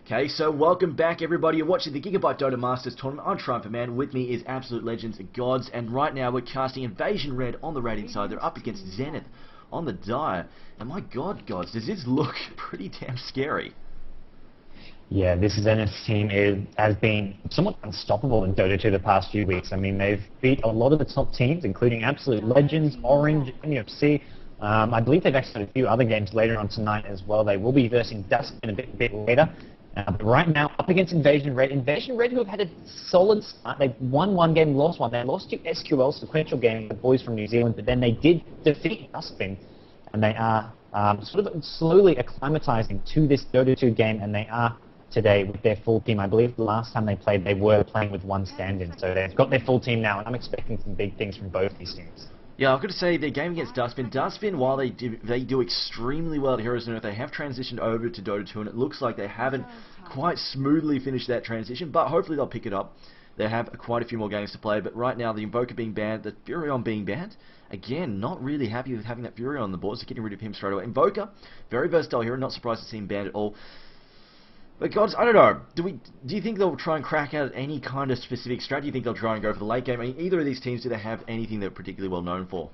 Okay, so welcome back everybody. You're watching the Gigabyte Dota Masters Tournament. I'm Triumphant Man. With me is Absolute Legends Gods. And right now we're casting Inv-Red on the Radiant side. They're up against Zenith on the Dire. And my god, Gods, does this look pretty damn scary. Yeah, this Zenith team has been somewhat unstoppable in Dota 2 the past few weeks. I mean, they've beat a lot of the top teams, including Absolute Legends, Orange, NFC. I believe they've actually had a few other games later on tonight as well. They will be versing Dustbin a bit later. But right now, up against Inv-Red. Inv-Red, who have had a solid start. They've won one game, lost one. They lost to SQL, sequential game, the boys from New Zealand, but then they did defeat Dustbin. And they are sort of slowly acclimatizing to this Dota 2 game, and they are today with their full team. I believe the last time they played, they were playing with one stand-in. So they've got their full team now, and I'm expecting some big things from both these teams. Yeah, I've got to say, their game against Dustbin, while they do extremely well at Heroes on Earth, they have transitioned over to Dota 2, and it looks like they haven't quite smoothly finished that transition, but hopefully they'll pick it up. They have quite a few more games to play, but right now, the Invoker being banned, the Furion being banned, again, not really happy with having that Furion on the board, so getting rid of him straight away. Invoker, very versatile hero, not surprised to see him banned at all. But Gods, I don't know. Do you think they'll try and crack out any kind of specific strat? Do you think they'll try and go for the late game? I mean, either of these teams, do they have anything they're particularly well known for?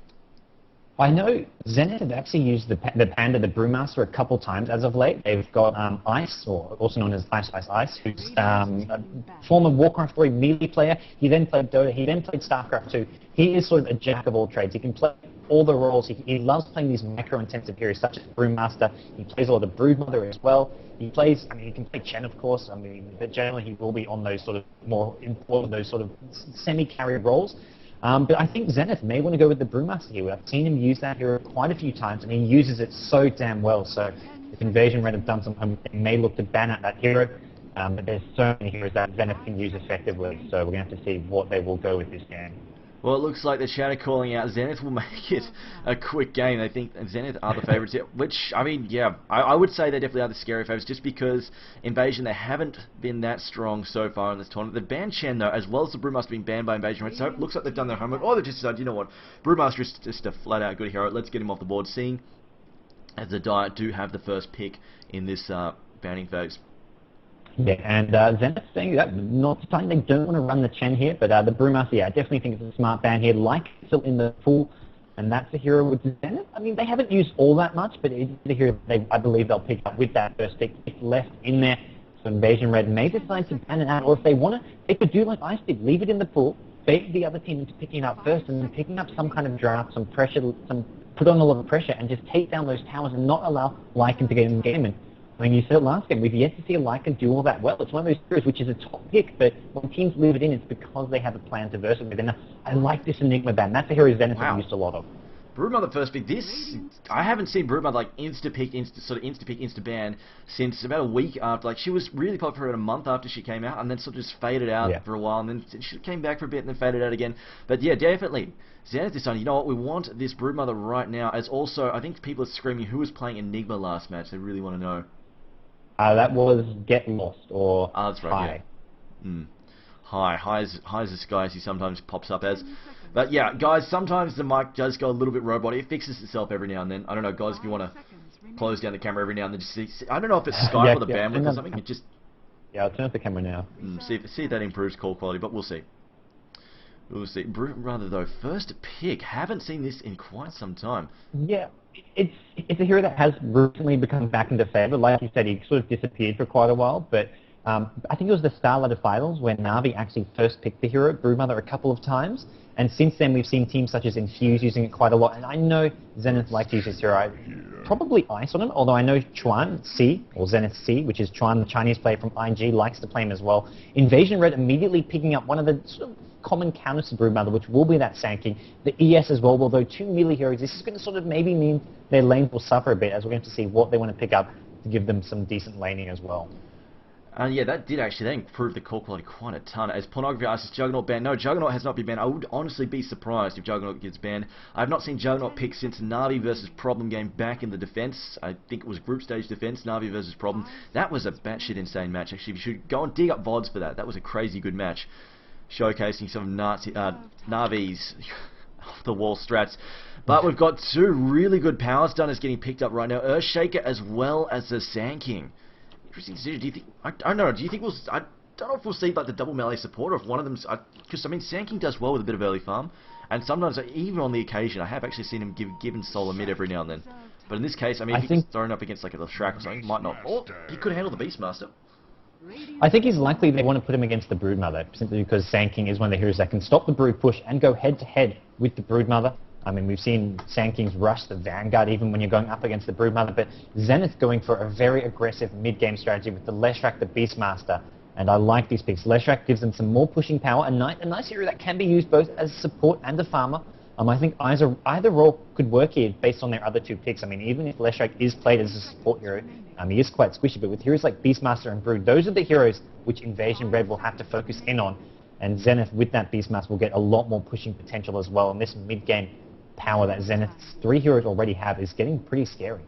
I know Zenith have actually used the Panda, the Brewmaster, a couple times as of late. They've got Ice, or also known as Ice, who's a former Warcraft 3 melee player. He then played Dota. He then played StarCraft 2. He is sort of a jack of all trades. He can play all the roles. He loves playing these macro-intensive heroes such as Brewmaster. He plays a lot of Broodmother as well. He plays, I mean, he can play Chen, of course. I mean, but generally he will be on those sort of more important, those sort of semi-carry roles. But I think Zenith may want to go with the Brewmaster here. I've seen him use that hero quite a few times, and he uses it so damn well. So if Inv-Red have done some, they may look to ban out that hero. But there's so many heroes that Zenith can use effectively. So we're going to have to see what they will go with this game. Well, it looks like the chat are calling out Zenith will make it a quick game. They think Zenith are the favourites here, which, I mean, yeah, I would say they definitely are the scary favourites, just because Invasion, they haven't been that strong so far in this tournament. They've banned Chen, though, as well as the Brewmaster being banned by Invasion, so it looks like they've done their homework. Or they've just decided, you know what, Brewmaster is just a flat-out good hero. Let's get him off the board, seeing as the Dire do have the first pick in this banning phase. Yeah, and Zenith saying that, not saying they don't want to run the Chen here, but the Brewmaster, yeah, I definitely think it's a smart ban here. Like still in the pool, and that's the hero with Zenith. I mean, they haven't used all that much, but it's the hero I believe they'll pick up with that first pick left in there. So Inv-Red may decide to ban it out, or if they want to, they could do like Ice did, leave it in the pool, bait the other team into picking it up first, and then picking up some kind of draft, some pressure, put on a lot of pressure, and just take down those towers and not allow Lycan to get in the game. And I mean, you said it last game, we've yet to see a Lycan do all that well. It's one of those heroes which is a top pick, but when teams leave it in, it's because they have a plan to verse it with. And I like this Enigma ban. That's a hero Zenith have used a lot of. Broodmother first pick. I haven't seen Broodmother like insta-pick, insta-ban since about a week after. Like, she was really popular for about a month after she came out, and then sort of just faded out for a while, and then she came back for a bit and then faded out again. But yeah, definitely. Zenith decided, you know what, we want this Broodmother right now, as also, I think people are screaming who was playing Enigma last match. They really want to know. That was Get Lost, or that's right, yeah. High as the sky as he sometimes pops up as. But yeah, guys, sometimes the mic does go a little bit robotic. It fixes itself every now and then. I don't know, guys, if you want to close down the camera every now and then, just see. I don't know if it's Skype or the bandwidth or something. It just... Yeah, I'll turn off the camera now. See if that improves call quality, but we'll see. We'll see. Rather though, first pick. Haven't seen this in quite some time. Yeah, it's a hero that has recently become back into favour. Like you said, he sort of disappeared for quite a while, but I think it was the Starlighter Finals when Na'Vi actually first picked the hero, Broodmother, a couple of times. And since then, we've seen teams such as Infuse using it quite a lot. And I know Zenith likes to use this hero. Probably Ice on him, although I know Chuan C, or Zenith C, which is Chuan, the Chinese player from IG, likes to play him as well. Inv-Red immediately picking up one of the sort of common counters to Broodmother, which will be that Sand King. The ES as well, although two melee heroes, this is going to sort of maybe mean their lanes will suffer a bit, as we're going to see what they want to pick up to give them some decent laning as well. Yeah, that did actually then improve the call quality quite a ton. As Pornography asks, is Juggernaut banned? No, Juggernaut has not been banned. I would honestly be surprised if Juggernaut gets banned. I have not seen Juggernaut picked since Na'Vi versus Problem game back in the defense. I think it was group stage defense, Na'Vi versus Problem. That was a batshit insane match. Actually, you should go and dig up VODs for that. That was a crazy good match, showcasing some Na'Vi's off-the-wall strats. But we've got two really good power stunners getting picked up right now. Earthshaker as well as the Sand King. Interesting decision. Do you think? I don't know. Do you think we'll? I don't know if we'll see like the double melee support, or if one of them's. Because I mean, Sand King does well with a bit of early farm, and sometimes even on the occasion, I have actually seen him given solo mid every now and then. But in this case, I mean, if he's thrown up against like a Shrek or something, might not. Or he could handle the Beastmaster. I think he's likely they want to put him against the Broodmother, simply because Sand King is one of the heroes that can stop the Brood push and go head-to-head with the Broodmother. I mean, we've seen Sand Kings rush the Vanguard even when you're going up against the Broodmother, but Zenith going for a very aggressive mid-game strategy with the Leshrac, the Beastmaster, and I like these picks. Leshrac gives them some more pushing power, a nice hero that can be used both as support and a farmer. I think either role could work here based on their other two picks. I mean, even if Leshrac is played as a support hero, he is quite squishy, but with heroes like Beastmaster and Brood, those are the heroes which Inv-Red will have to focus in on, and Zenith with that Beastmaster will get a lot more pushing potential as well, and this mid-game power that Zenith's three heroes already have is getting pretty scary.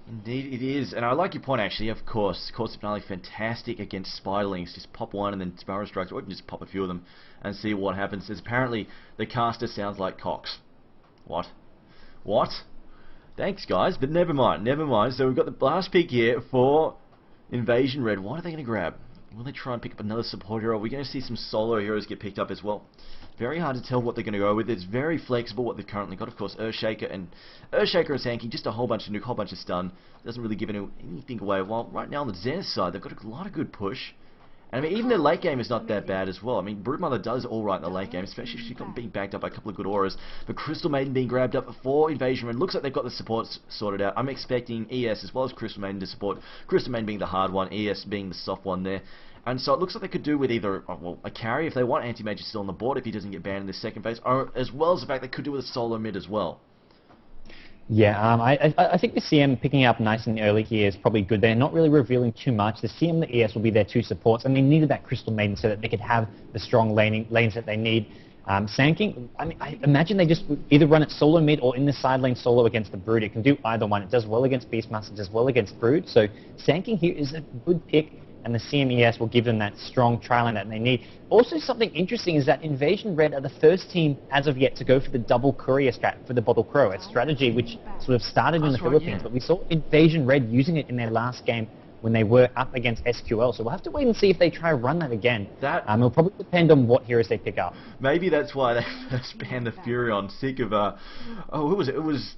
Indeed it is, and I like your point actually, of course. Course Finale, fantastic against Spiderlings. Just pop one and then Sparrow Strikes, or you can just pop a few of them and see what happens. As apparently the caster sounds like Cox. What? What? Thanks guys, but never mind. So we've got the last pick here for Inv-Red. What are they going to grab? Will they try and pick up another support hero? Are we going to see some solo heroes get picked up as well? Very hard to tell what they're going to go with. It's very flexible what they've currently got. Of course, Earthshaker and Sand King, just a whole bunch of nuke, whole bunch of stun. Doesn't really give anything away. While right now on the Zenith side, they've got a lot of good push. And I mean, even their late game is not that bad as well. I mean, Broodmother does all right in the late game, especially if she's got being backed up by a couple of good auras. But Crystal Maiden being grabbed up for Inv-Red. Looks like they've got the supports sorted out. I'm expecting ES as well as Crystal Maiden to support. Crystal Maiden being the hard one, ES being the soft one there. And so it looks like they could do with either a carry if they want Anti-Mage still on the board if he doesn't get banned in this second phase, or as well as the fact they could do with a solo mid as well. Yeah, I think the CM picking up nice and early here is probably good. They're not really revealing too much. The CM and the ES will be their two supports, and they needed that Crystal Maiden so that they could have the strong lanes that they need. Sand King, I mean, I imagine they just either run it solo mid or in the side lane solo against the Brood. It can do either one. It does well against Beastmaster, it does well against Brood. So Sand King here is a good pick, and the CMES will give them that strong trial line that they need. Also, something interesting is that Inv-Red are the first team as of yet to go for the double courier strat for the Bottle Crow, a strategy which sort of started in the Philippines, but we saw Inv-Red using it in their last game when they were up against SQL. So we'll have to wait and see if they try to run that again. It'll probably depend on what heroes they pick up. Maybe that's why they first banned the Furion. Sick of who was it? It was.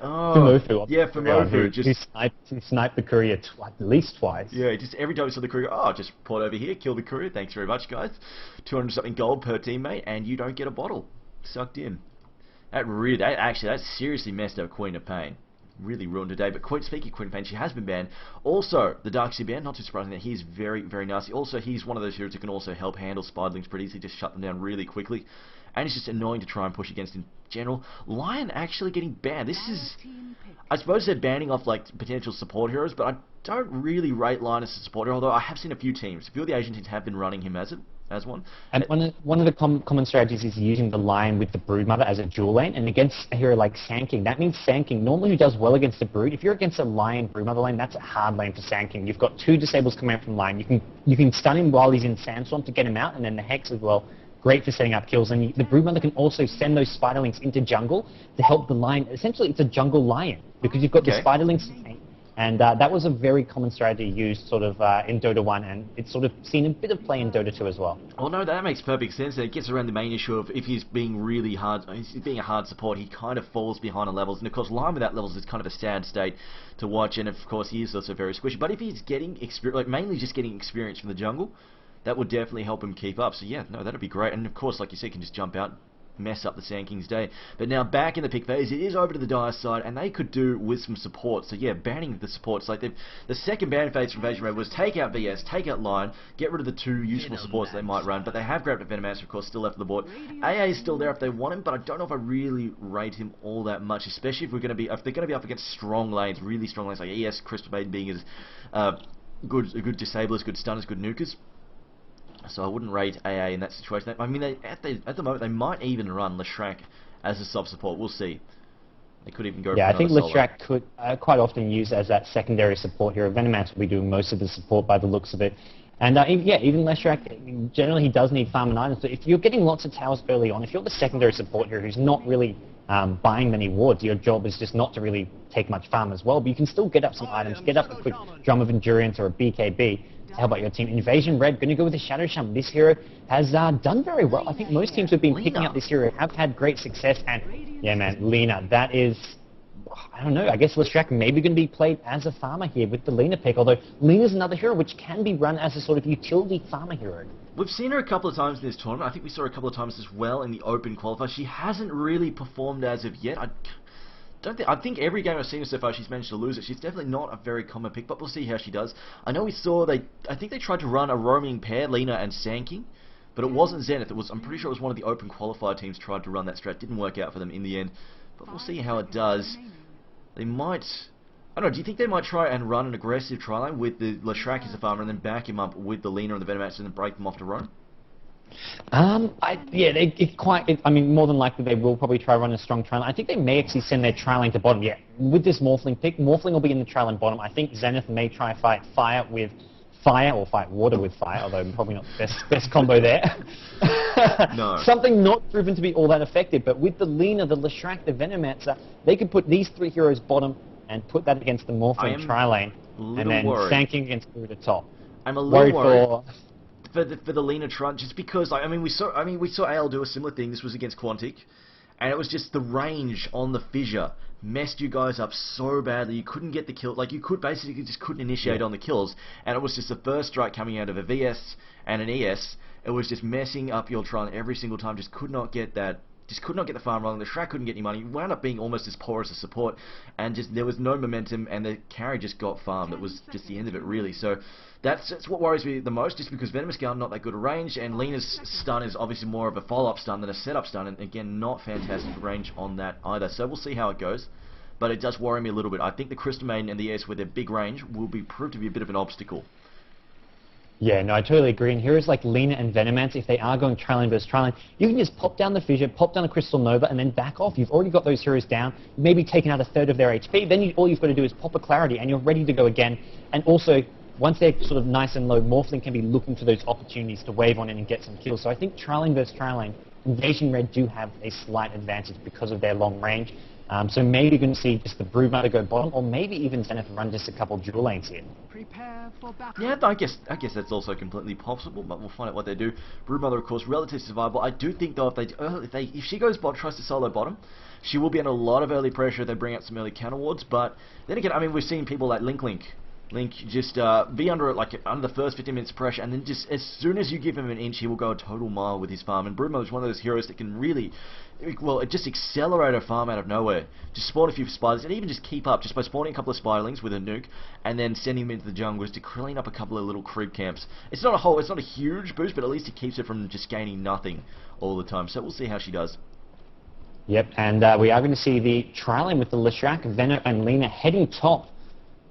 Famofu. Yeah, Famofu. He sniped the courier at least twice. Yeah, just every time he saw the courier, just port over here, kill the courier. Thanks very much, guys. 200 something gold per teammate, and you don't get a bottle. Sucked in. That seriously messed up Queen of Pain. Really ruined today. But speaking of Queen of Pain, she has been banned. Also, the Darkseid ban, not too surprising that he's very, very nasty. Also, he's one of those heroes who can also help handle Spiderlings pretty easily, just shut them down really quickly. And it's just annoying to try and push against in general. Lion actually getting banned. This is, I suppose they're banning off like potential support heroes, but I don't really rate Lion as a support hero, although I have seen a few teams. A few of the Asian teams have been running him as one. And one of the common strategies is using the Lion with the Broodmother as a dual lane, and against a hero like Sand King, that means Sand King, normally who does well against the Brood, if you're against a Lion Broodmother lane, that's a hard lane for Sand King. You've got two disables coming out from Lion. You can stun him while he's in Sandstorm to get him out, and then the Hex as well. Great for setting up kills, and the Broodmother can also send those Spiderlings into jungle to help the Lion. Essentially, it's a jungle Lion, because you've got the Spiderlings to tank, and that was a very common strategy used sort of in Dota 1, and it's sort of seen a bit of play in Dota 2 as well. Well, no, that makes perfect sense. It gets around the main issue of if he's being really hard, he's being a hard support, he kind of falls behind on levels, and of course, Lion without levels is kind of a sad state to watch, and of course, he is also very squishy. But if he's getting experience, like mainly just getting experience from the jungle, that would definitely help him keep up. So yeah, no, that'd be great. And of course, like you said, he can just jump out, mess up the Sand King's day. But now back in the pick phase, it is over to the Dire side, and they could do with some support. So yeah, banning the supports. Like the second ban phase from Inv-Red was take out VS, take out Lion, get rid of the two useful supports they might run. But they have grabbed a Venomancer, of course, still left on the board. AA is still there if they want him, but I don't know if I really rate him all that much, especially if they're going to be up against strong lanes, really strong lanes like ES, Crystal Maiden being as good disablers, good stunners, good nukers. So I wouldn't rate AA in that situation. I mean, at the moment, they might even run Leshrac as a sub-support. We'll see. They could even go for I think solo. Leshrac could quite often use as that secondary support hero. Venomancer will be doing most of the support by the looks of it. And even Leshrac, generally he does need farm and items, but if you're getting lots of towers early on, if you're the secondary support hero who's not really buying many wards. Your job is just not to really take much farm as well, but you can still get up some items, get up a quick Drum of Endurance or a BKB to help out your team. Inv-Red, going to go with the Shadow Shaman. This hero has done very well. I think most teams who've been picking up this hero have had great success, and yeah, man, Lina, that is... I don't know, I guess Leshrac maybe going to be played as a farmer here with the Lina pick, although Lina's another hero which can be run as a sort of utility farmer hero. We've seen her a couple of times in this tournament. I think we saw her a couple of times as well in the Open qualifier. She hasn't really performed as of yet. I think every game I've seen her so far she's managed to lose it. She's definitely not a very common pick, but we'll see how she does. I know we saw I think they tried to run a roaming pair, Lina and Sanking, but it wasn't Zenith. I'm pretty sure it was one of the Open qualifier teams tried to run that strat. Didn't work out for them in the end, but we'll see how it does. They might... I don't know, do you think they might try and run an aggressive try line with the Leshrac as a farmer and then back him up with the Lina and the Venomax and then break them off to roam? I mean, more than likely they will probably try run a strong try line. I think they may actually send their try line to bottom. Yeah, with this Morphling pick, Morphling will be in the try line bottom. I think Zenith may try fight fire with fire or fight water with fire, although probably not the best combo there. No. Something not proven to be all that effective, but with the Lina, the Leshrac, the Venomancer, they could put these three heroes bottom and put that against the Morphling tri lane, and then Sanking against through the top. I'm a little worried for the Lina Trun, just because we saw AL do a similar thing. This was against Quantic, and it was just the range on the fissure messed you guys up so badly. You couldn't get the kill. Like, you could basically just couldn't initiate on the kills, and it was just the first strike coming out of a VS and an ES. It was just messing up your Tron every single time. Just could not get that. Just could not get the farm rolling. The Shrek couldn't get any money. You wound up being almost as poor as a support, and just there was no momentum, and the carry just got farmed. That was just the end of it, really. So that's what worries me the most, just because Venomous Gun not that good a range, and Lina's stun is obviously more of a follow-up stun than a setup stun, and again, not fantastic range on that either. So we'll see how it goes, but it does worry me a little bit. I think the Crystal Maiden and the ES with their big range will be proved to be a bit of an obstacle. Yeah, no, I totally agree. And heroes like Lina and Venomancer, if they are going Triline versus Triline, you can just pop down the Fissure, pop down a Crystal Nova, and then back off. You've already got those heroes down, maybe taken out a third of their HP. Then all you've got to do is pop a Clarity, and you're ready to go again. And also, once they're sort of nice and low, Morphling can be looking for those opportunities to wave on in and get some kills. So I think Triline versus Triline, Inv-Red do have a slight advantage because of their long range. So maybe you're going to see just the Broodmother go bottom, or maybe even Zenith run just a couple of dual lanes here. Yeah, I guess that's also completely possible, but we'll find out what they do. Broodmother, of course, relative survival. I do think, though, if she goes tries to solo bottom, she will be under a lot of early pressure if they bring out some early counter wards. But then again, I mean, we've seen people like Link just be under the first 15 minutes of pressure, and then just as soon as you give him an inch, he will go a total mile with his farm. And Broodmother is one of those heroes that can really, well, it just accelerate a farm out of nowhere. Just spawn a few spiders, and even just keep up just by spawning a couple of spiderlings with a nuke, and then sending them into the jungle just to clean up a couple of little creep camps. It's not a huge boost, but at least it keeps it from just gaining nothing all the time. So we'll see how she does. Yep, and we are going to see the trialing with the Leshrac, Veno, and Lina heading top,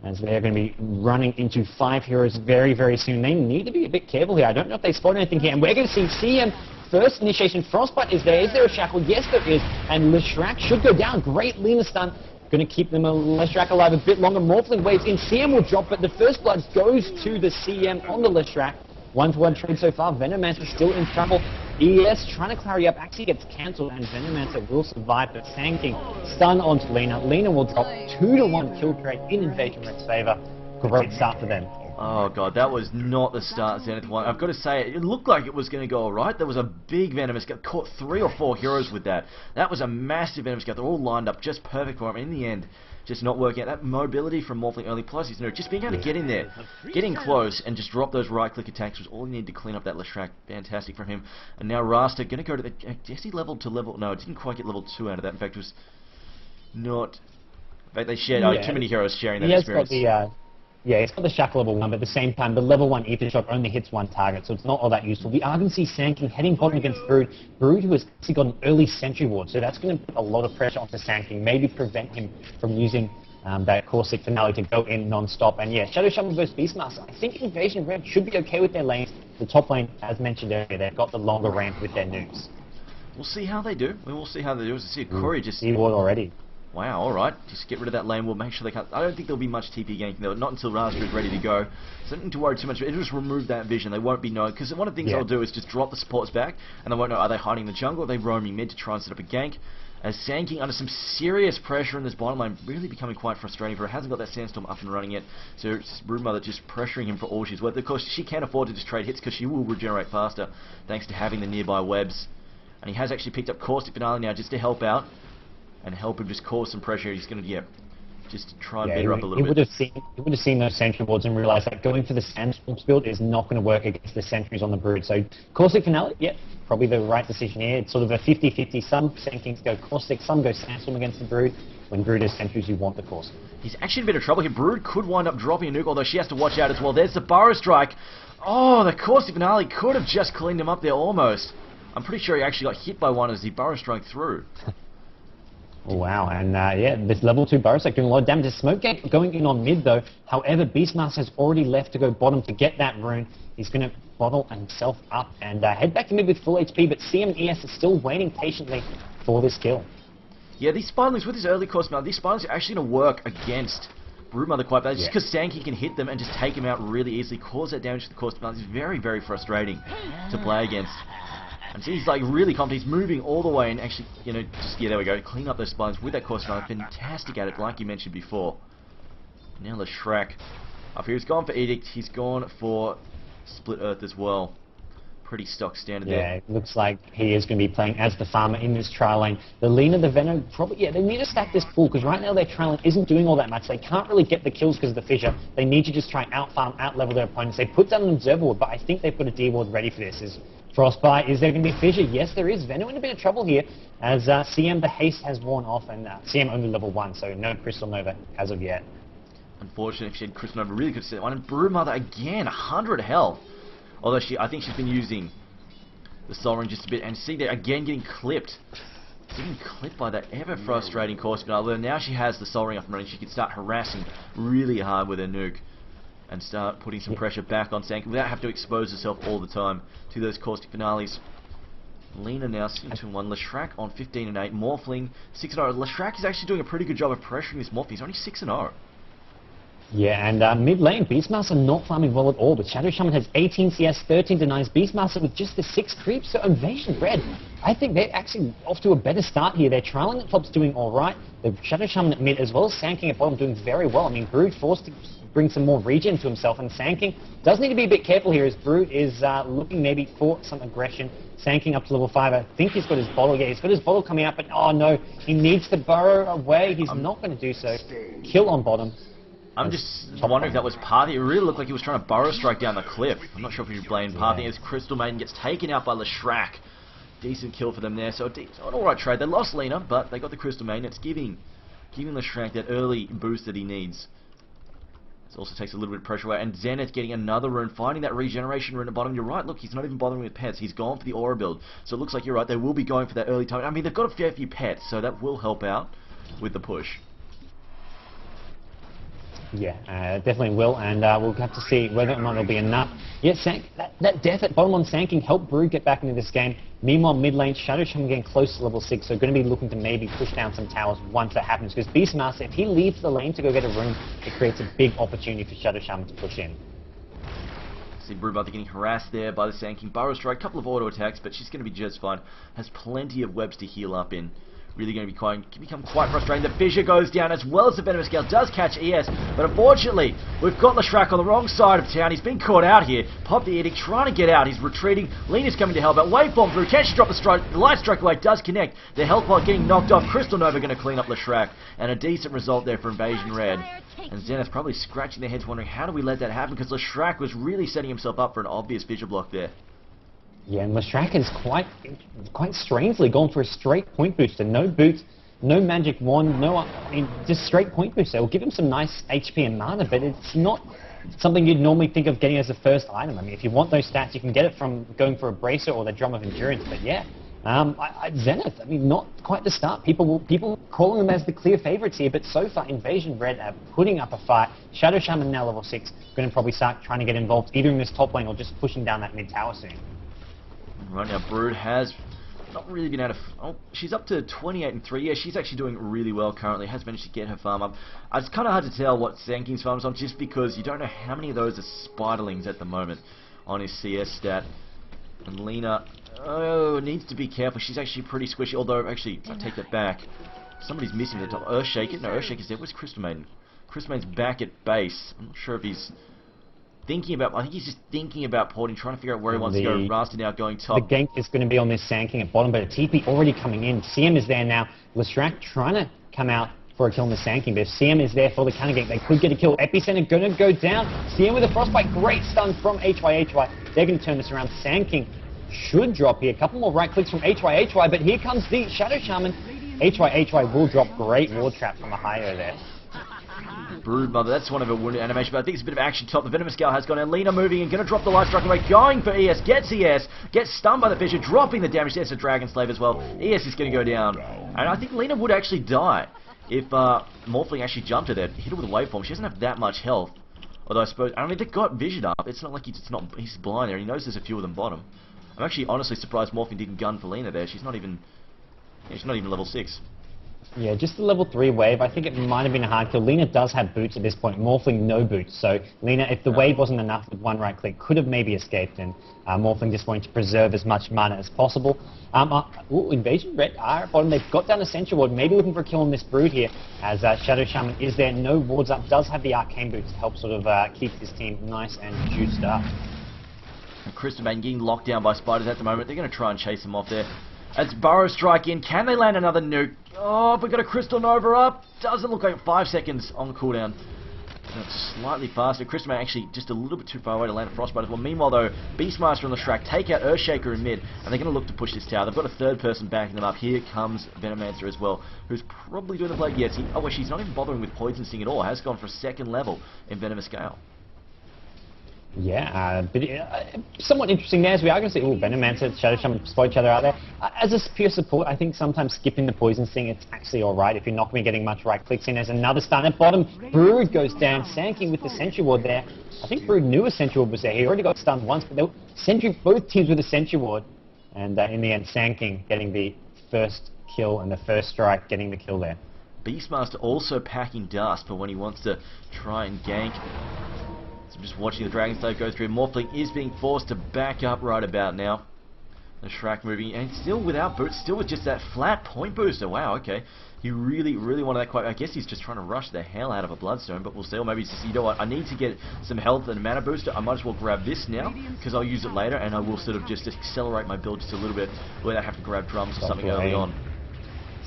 as they're going to be running into 5 heroes very, very soon. They need to be a bit careful here. I don't know if they spot anything here. And we're going to see CM first initiation. Frostbite is there. Is there a shackle? Yes, there is. And Leshrac should go down. Great Lina stun. Going to keep them Leshrac alive a bit longer. Morphling waves in. CM will drop, but the first blood goes to the CM on the Leshrac. 1-to-1 trade so far. Venomancer still in trouble. ES trying to clarity up actually gets cancelled, and Venomancer will survive, but Sanking stun onto Lina. Lina will drop 2-to-1 kill trade in Inv-Red's favour. Great start for them. Oh god, that was not the start Zenith won. I've got to say, it looked like it was going to go alright. There was a big Venomous Gun, caught 3 or 4 heroes with that. That was a massive Venomous Gun. They're all lined up just perfect for him. In the end, just not working out. That mobility from Morphling early, plus his nerve, just being able to get in there, getting close, and just drop those right-click attacks was all you need to clean up that Leshrac. Fantastic from him. And now Rasta going to go to the... I guess he leveled to level... No, it didn't quite get level 2 out of that. In fact, it was not... In fact, they shared... Oh, too many heroes sharing that experience. It's got the Shackle level 1, but at the same time, the level 1 Ether Shock only hits 1 target, so it's not all that useful. We are going to see Sanking heading bottom against Brood. Brood, who has actually got an early Sentry Ward, so that's going to put a lot of pressure onto Sanking, maybe prevent him from using that Corsic finale to go in non-stop. And yeah, Shadow Shaman versus Beastmaster. I think Inv-Red should be okay with their lanes. The top lane, as mentioned earlier, they've got the longer ramp with their nukes. We'll see how they do. We will see how they do. As I see Corey just... E-Ward already. Wow, alright. Just get rid of that lane. We'll make sure they can't... I don't think there'll be much TP ganking though. Not until Raspberry is ready to go. So don't need to worry too much. It'll just remove that vision. They won't be known. Because one of the things they'll do is just drop the supports back, and they won't know, are they hiding in the jungle, or are they roaming mid to try and set up a gank? As Sanking under some serious pressure in this bottom lane, really becoming quite frustrating for her. Hasn't got that Sandstorm up and running yet, so it's Broodmother just pressuring him for all she's worth. Of course, she can't afford to just trade hits because she will regenerate faster thanks to having the nearby webs. And he has actually picked up Caustic Finale now just to help out and help him just cause some pressure. He's going to, just try and beat her up a little bit. He would have seen those sentry wards and realised that going for the Sandstorms build is not going to work against the sentries on the Brood. So Caustic Finale, probably the right decision here. It's sort of a 50-50. Some Sankings go Caustic, some go Sandstorm against the Brood. When Brood has sentries, you want the Caustic. He's actually in a bit of trouble here. Brood could wind up dropping a nuke, although she has to watch out as well. There's the Burrow Strike. Oh, the Caustic Finale could have just cleaned him up there almost. I'm pretty sure he actually got hit by one as the Burrow Strike through. Wow, and this level 2 Burrow Strike doing a lot of damage. The smoke gate going in on mid though. However, Beastmaster has already left to go bottom to get that rune. He's going to bottle himself up and head back to mid with full HP, but CMES is still waiting patiently for this kill. Yeah, these Spiralings with his early course now, these Spiralings are actually going to work against Broodmother quite badly, just because Sankey can hit them and just take him out really easily, cause that damage to the course balance. Is very, very frustrating to play against. And so he's like really confident, he's moving all the way and actually, there we go, clean up those spines with that course balance. Fantastic at it, like you mentioned before. Now the Shrek. Up here, he's gone for Edict, he's gone for Split Earth as well. Pretty stock standard there. Yeah, it looks like he is going to be playing as the farmer in this trial lane. The Lina, the Venom, probably, they need to stack this pool, because right now their trial lane isn't doing all that much. They can't really get the kills because of the fissure. They need to just try and out-farm, out-level their opponents. They put down an Observer Ward, but I think they put a D-Ward ready for this. Is Frostbite, is there going to be fissure? Yes, there is. Venom in a bit of trouble here, as CM, the haste has worn off, and CM only level 1, so no Crystal Nova as of yet. Unfortunately, if she had Crystal Nova, really could set one. And Broodmother again, 100 health. Although I think she's been using the Soul Ring just a bit, and see there again getting clipped. Getting clipped by that ever frustrating course finale. Now she has the Soul Ring up and running, she can start harassing really hard with her nuke and start putting some pressure back on Sank without having to expose herself all the time to those caustic finales. Lina now 6-1, Leshrac on 15-8, Morphling 6-0. Leshrac is actually doing a pretty good job of pressuring this Morph. He's only 6-0. Yeah, and mid lane, Beastmaster not farming well at all, but Shadow Shaman has 18 CS, 13 denies, Beastmaster with just the 6 creeps, so Inv-Red, I think they're actually off to a better start here. They're trialing at top's doing alright, the Shadow Shaman at mid as well as Sanking at bottom doing very well. I mean, Brood forced to bring some more regen to himself, and Sanking does need to be a bit careful here as Brood is looking maybe for some aggression. Sanking up to level 5, I think he's got his bottle, yeah, he's got his bottle coming out, but oh no, he needs to burrow away, he's not going to do so. Kill on bottom. I'm just wondering if that was Parthy. It really looked like he was trying to burrow strike down the cliff. I'm not sure if he blamed Parthy as Crystal Maiden gets taken out by Leshrac. Decent kill for them there. So an alright trade. They lost Lina, but they got the Crystal Maiden. It's giving Leshrac that early boost that he needs. This also takes a little bit of pressure away. And Zenith getting another rune, finding that regeneration rune at the bottom. You're right, look, he's not even bothering with pets. He's gone for the aura build. So it looks like you're right, they will be going for that early time. I mean, they've got a fair few pets, so that will help out with the push. Yeah, definitely will, and we'll have to see whether or not it'll be enough. Yeah, that death at bottom on Sanking helped Brood get back into this game. Meanwhile, mid lane, Shadow Shaman getting close to level 6, so going to be looking to maybe push down some towers once that happens, because Beastmaster, if he leaves the lane to go get a rune, it creates a big opportunity for Shadow Shaman to push in. See Broodmother getting harassed there by the Sanking. Burrow Strike, a couple of auto attacks, but she's going to be just fine. Has plenty of webs to heal up in. Really going to become quite frustrating. The fissure goes down as well as the Venomous Gale does catch ES, but unfortunately we've got Leshrac on the wrong side of town. He's been caught out here. Pop the Edict trying to get out. He's retreating. Lina's coming to help out. Waveform through. Can she drop the strike? The light strike away does connect. The health pot getting knocked off. Crystal Nova going to clean up Leshrac, and a decent result there for Inv-Red. And Zenith probably scratching their heads wondering how do we let that happen, because Leshrac was really setting himself up for an obvious fissure block there. Yeah, and Leshrac is quite strangely gone for a straight point booster. No boots, no magic wand, just straight point booster. It will give him some nice HP and mana, but it's not something you'd normally think of getting as a first item. I mean, if you want those stats, you can get it from going for a bracer or the Drum of Endurance, but yeah. Zenith, I mean, not quite the start. People calling them as the clear favourites here, but so far Inv-Red are putting up a fight. Shadow Shaman now level 6, going to probably start trying to get involved either in this top lane or just pushing down that mid tower soon. Right now, Brood has not really been able to... Oh, she's up to 28-3. Yeah, she's actually doing really well currently. Has managed to get her farm up. It's kind of hard to tell what Sanking's farm is on, just because you don't know how many of those are Spiderlings at the moment on his CS stat. And Lina Oh, needs to be careful. She's actually pretty squishy, although, actually, I take that back. Somebody's missing the top. Earthshaker? No, Earthshaker's there. Where's Crystal Maiden? Crystal Maiden's back at base. I'm not sure if he's thinking about... I think he's just thinking about porting, trying to figure out where he wants to go. Rasta now going top. The gank is going to be on this Sand at bottom, but a TP already coming in. CM is there now. Lestrak trying to come out for a kill on the Sand King, but if CM is there for the counter gank, they could get a kill. Epicenter going to go down. CM with a Frostbite. Great stun from HYHY. They're going to turn this around. Sand King should drop here. A couple more right clicks from HYHY, but here comes the Shadow Shaman. HYHY will drop. Great ward trap from a higher there. Broodmother, that's one of her wounded animation, but I think it's a bit of action top. The Venomous Gale has gone in. Lina moving and going to drop the life strike away. Going for ES. Gets ES. Gets stunned by the Fissure. Dropping the damage. There's a Dragon Slave as well. ES is going to go down. And I think Lina would actually die if Morphling actually jumped her there. Hit her with a waveform. She doesn't have that much health. Although I suppose... I mean, they've got vision up. It's not like he's blind there. He knows there's a few of them bottom. I'm actually honestly surprised Morphling didn't gun for Lina there. She's not even level 6. Yeah, just the level 3 wave. I think it might have been a hard kill. Lina does have boots at this point. Morphling, no boots. So Lina, if the wave wasn't enough with one right click, could have maybe escaped. And Morphling just wanting to preserve as much mana as possible. Invasion Red are at bottom. They've got down a Sentry Ward. Maybe looking for a kill on this Brood here. As Shadow Shaman is there. No wards up. Does have the Arcane Boots to help sort of keep his team nice and juiced up. Crystal Maiden getting locked down by spiders at the moment. They're going to try and chase him off there. As Burrow strike in, can they land another nuke? Oh, we got a Crystal Nova up. Doesn't look like 5 seconds on cooldown. Slightly faster. Crystal Maiden actually just a little bit too far away to land a Frostbite as well. Meanwhile though, Beastmaster and Lestrak take out Earthshaker in mid, and they're going to look to push this tower. They've got a third person backing them up. Here comes Venomancer as well, who's probably doing the play. Yes, well, she's not even bothering with Poison Sting at all. Has gone for a second level in Venomous Gale. Yeah, but somewhat interesting there as we are going to see, Venomancer, Shadow Shaman spot each other out there. As a pure support, I think sometimes skipping the Poison Sting, it's actually alright if you're not going to be getting much right clicks in. There's another stun at bottom. Brood goes down, Sand King with the Sentry Ward there. I think Brood knew a Sentry Ward was there. He already got stunned once, but they were both teams with a Sentry Ward. And in the end, Sand King getting the first kill and the first strike, getting the kill there. Beastmaster also packing dust for when he wants to try and gank. So I'm just watching the Dragon Slave go through. Morphling is being forced to back up right about now. The Shrek moving, and still without boots, still with just that flat point booster. Wow, okay. He really wanted that quite... I guess he's just trying to rush the hell out of a Bloodstone, but we'll see. Or maybe he's just, you know what, I need to get some health and a mana booster. I might as well grab this now, because I'll use it later, and I will sort of just accelerate my build just a little bit without having to grab drums or something early on.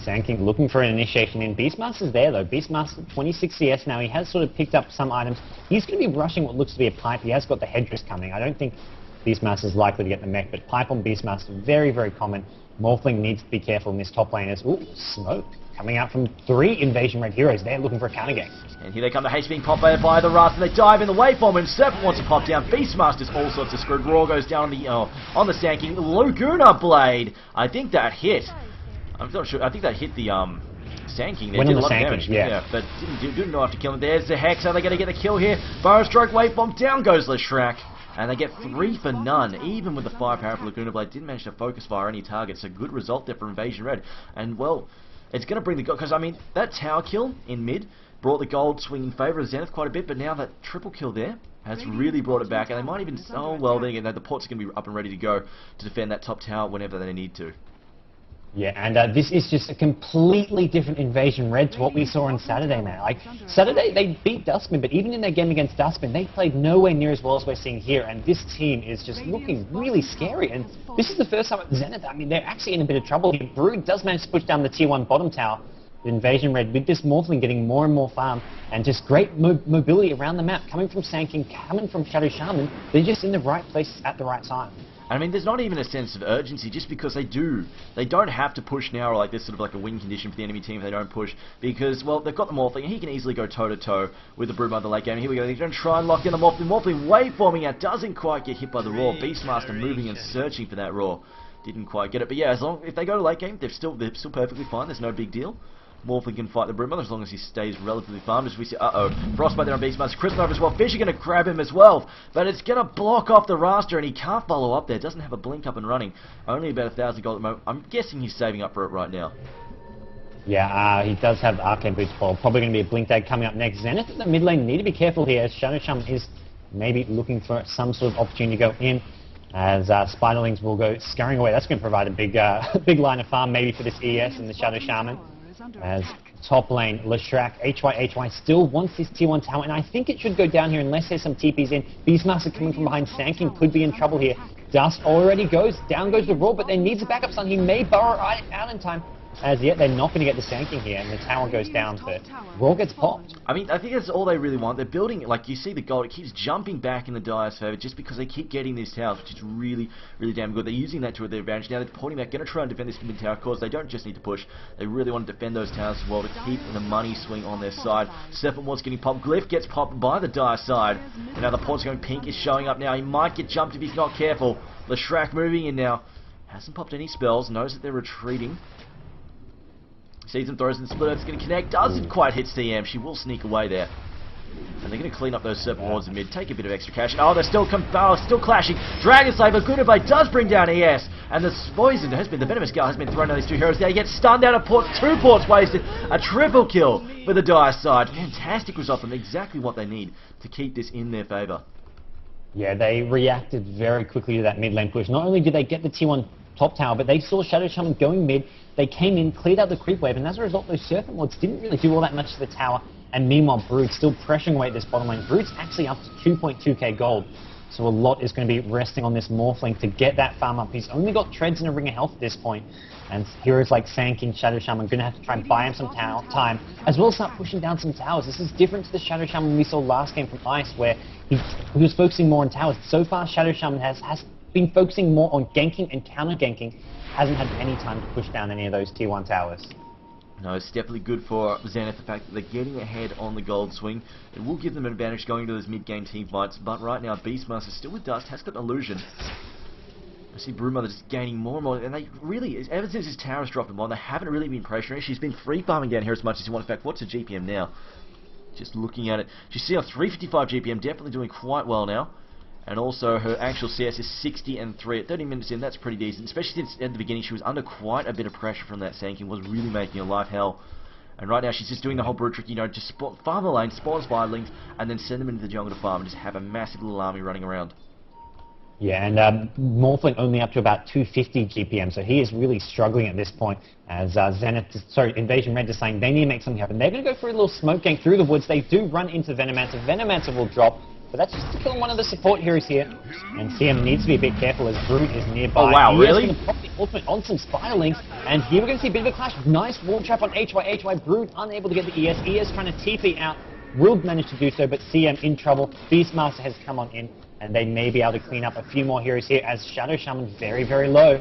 Sand King looking for an initiation in. Beastmaster's there though. Beastmaster 26 CS now. He has sort of picked up some items. He's going to be rushing what looks to be a pipe. He has got the Headrest coming. I don't think Beastmaster's likely to get the mech, but pipe on Beastmaster, very common. Morphling needs to be careful in this top lane as, smoke coming out from 3 Invasion Red heroes. They're looking for a counter game. And here they come, the haste being popped by the Rust, and they dive in the waveform, and Serpent wants to pop down. Beastmaster's all sorts of screwed. Raw goes down on the Sand King. Laguna Blade, I think that hit. I'm not sure. I think that hit the Sand King there. Did a lot of damage. Yeah, but didn't know how to kill him. There's the Hex. Are they going to get a kill here? Burrow Stroke waveform. Down goes Lestrak. And they get 3 for none. Even with the firepower for Laguna Blade, didn't manage to focus fire any targets. A good result there for Invasion Red. And well, it's going to bring the gold, because I mean that tower kill in mid brought the gold swing in favour of Zenith quite a bit. But now that triple kill there has really brought it back. And they might even the port's going to be up and ready to go to defend that top tower whenever they need to. Yeah, and this is just a completely different Invasion Red to what we saw on Saturday, man. Like, Saturday, they beat Dustman, but even in their game against Dustman, they played nowhere near as well as we're seeing here, and this team is just looking really scary, and this is the first time at Zenith. I mean, they're actually in a bit of trouble here. Brood does manage to push down the Tier 1 bottom tower. The Invasion Red, with this Morphling getting more and more farm, and just great mobility around the map, coming from Sand King, coming from Shadow Shaman. They're just in the right places at the right time. I mean, there's not even a sense of urgency, just because they don't have to push now, or like this sort of like a win condition for the enemy team if they don't push, because, well, they've got the Morphling, and he can easily go toe-to-toe with the Broodmother late game. Here we go, they're going to try and lock in the Morphling. Morphling waveforming out, doesn't quite get hit by the Roar. Beastmaster moving and searching for that Roar. Didn't quite get it, but yeah, if they go to late game, they're still perfectly fine, there's no big deal. Morphling can fight the Broodmother as long as he stays relatively farmed. As we see, Frostbite there on Beastmaster. Crystal Nova as well. Fish are going to grab him as well, but it's going to block off the raster, and he can't follow up there. Doesn't have a blink up and running. Only about 1,000 gold at the moment. I'm guessing he's saving up for it right now. Yeah, he does have Arcane Boots for. Probably going to be a Blink Dagger coming up next. Zenith in the mid lane need to be careful here, as Shadow Shaman is maybe looking for some sort of opportunity to go in. as Spiderlings will go scurrying away. That's going to provide a big, big line of farm maybe for this ES and the Shadow Shaman. As top lane, Leshrac, HY still wants this tier 1 tower, and I think it should go down here unless there's some TPs in. Beastmaster coming from behind, Sanking could be in trouble here. Dust already goes, down goes the Raw, but there needs a backup stun. He may burrow out in time. As yet, they're not going to get the Sanking here, and the tower goes down, but Raw gets popped. I mean, I think that's all they really want. They're building, like, you see the gold, it keeps jumping back in the Dire's favor just because they keep getting these towers, which is really, really damn good. They're using that to their advantage. Now they're pointing back, going to try and defend this mid tower. Of course, they don't just need to push. They really want to defend those towers as well to keep the money swing on their side. Serpent Ward's getting popped. Glyph gets popped by the Dire side. And now the port's going pink, is showing up now. He might get jumped if he's not careful. Leshrac moving in now. Hasn't popped any spells, knows that they're retreating. Sees them, throws in the split, it's going to connect, doesn't quite hit CM, she will sneak away there. And they're going to clean up those Serpent Wards in mid, take a bit of extra cash. Oh, they're still clashing. Dragon Slaver, good blade, does bring down ES. And the poison has been, the Venomous Gale has been thrown on these two heroes. They get stunned out of port, 2 ports wasted. A triple kill for the Dire side. Fantastic result from them, exactly what they need to keep this in their favour. Yeah, they reacted very quickly to that mid lane push. Not only did they get the T1 top tower, but they saw Shadow Shaman going mid. They came in, cleared out the creep wave, and as a result, those Serpent Lords didn't really do all that much to the tower. And meanwhile, Brood's still pressuring away at this bottom lane. Brood's actually up to 2.2k gold, so a lot is going to be resting on this Morphling to get that farm up. He's only got treads and a ring of health at this point, and heroes like Sanking, Shadow Shaman are going to have to try and buy him some time, as well as start pushing down some towers. This is different to the Shadow Shaman we saw last game from Ice, where he was focusing more on towers. So far, Shadow Shaman has been focusing more on ganking and counter-ganking, hasn't had any time to push down any of those tier 1 towers. No, it's definitely good for Zenith, the fact that they're getting ahead on the gold swing. It will give them an advantage going into those mid-game team fights, but right now Beastmaster still with Dust, has got an illusion. I see Broodmother just gaining more and more, and they really, ever since his tower has dropped the bomb, they haven't really been pressuring. She's been free farming down here as much as you want. In fact, what's her GPM now? Just looking at it, she's still 355 GPM, definitely doing quite well now. And also her actual CS is 60 and 3 at 30 minutes in. That's pretty decent, especially since at the beginning she was under quite a bit of pressure from that Sanking, was really making her life hell. And right now she's just doing the whole Brood trick, you know, just farm the lane, spawn Spiderlings, and then send them into the jungle to farm and just have a massive little army running around. Yeah, and Morphling only up to about 250 GPM, so he is really struggling at this point. As Invasion Red is saying they need to make something happen. They're going to go for a little smoke gang through the woods. They do run into Venomancer. Venomancer will drop. But that's just to kill one of the support heroes here. And CM needs to be a bit careful as Brood is nearby. Oh wow, really? He's going to pop the ultimate on some Spiderlings. And here we're going to see a bit of a clash. Nice wall trap on HY. Brood unable to get the ES. ES trying to TP out. Will manage to do so, but CM in trouble. Beastmaster has come on in. And they may be able to clean up a few more heroes here as Shadow Shaman very, very low.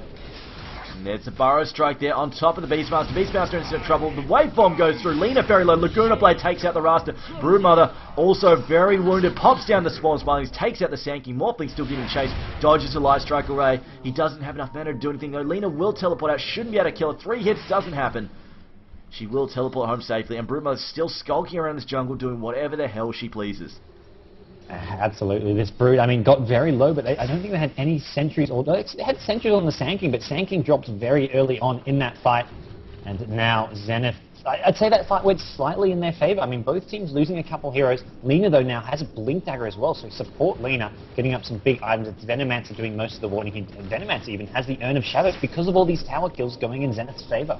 And there's a Burrow Strike there on top of the Beastmaster. Beastmaster in some trouble. The Waveform goes through. Lina very low. Laguna Blade takes out the Rasta. Broodmother also very wounded. Pops down the Spawn Spilings. Takes out the Sanking. Morphling still getting chased. Dodges a Light Strike Array. He doesn't have enough mana to do anything though. Lina will teleport out. Shouldn't be able to kill her. 3 hits doesn't happen. She will teleport home safely. And Broodmother's still skulking around this jungle doing whatever the hell she pleases. Absolutely, this Brood, I mean, got very low, but I don't think they had any sentries, or they had sentries on the Sanking, but Sanking dropped very early on in that fight, and now Zenith, I'd say that fight went slightly in their favor. I mean, both teams losing a couple heroes. Lina, though, now has a Blink Dagger as well, so support Lina, getting up some big items. It's Venomancer doing most of the warning. Venomancer even has the Urn of Shadows because of all these tower kills going in Zenith's favor.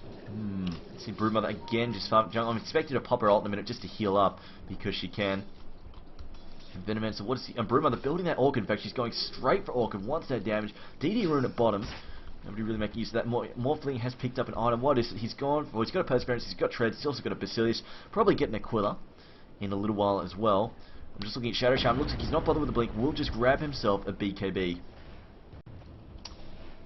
See Broodmother again just farm jungle. I'm expecting to pop her ult in a minute just to heal up, because she can. Venomancer, what is he? And Broodmother building that Orchid. In fact, she's going straight for Orchid. Wants that damage. DD Rune at bottom. Nobody really making use of that. Morphling has picked up an item. What is it? He's gone. Well, he's got a Perseverance. He's got Treads. He's also got a Basilius. Probably getting a Aquila in a little while as well. I'm just looking at Shadow Shaman. Looks like he's not bothered with the Blink. Will just grab himself a BKB.